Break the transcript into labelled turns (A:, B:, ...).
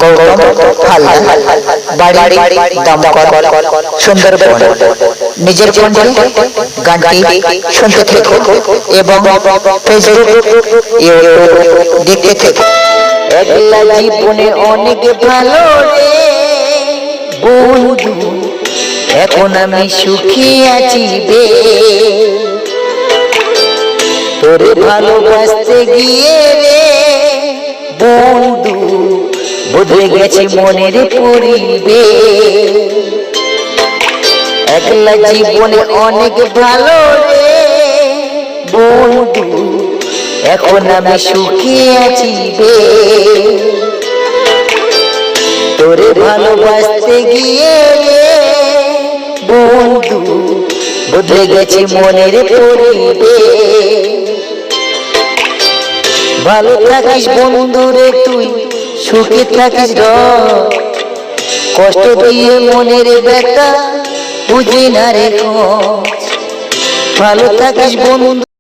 A: গৌতম হালদার, বাড়ি দমকল, সুন্দরবন। নিজের কণ্ঠে গানটি শুনতে থেকো এবং ফেসবুক, ইউটিউব দেখতে থেকো।
B: একলা জীবনে অনেক ভালো রে বন্ধু, এখন আমি সুখী আছি বে। তোরে ভালোবাসতে গিয়ে রে বন্ধু, বদলে গেছে মনের পরিবেশ। একলা জীবনে অনেক ভালো রে বন্ধু, এখন আমি সুখী আছি বে। তোরে ভালোবাসতে গিয়ে রে বন্ধু, বদলে গেছে মনের পরিবেশ। ভালো থাকিস বন্ধু রে তুই, সুখে থাকিস র, কষ্ট দিয়ে মনের ব্যথা বুঝি না রে। ভালো থাকিস বন্ধু।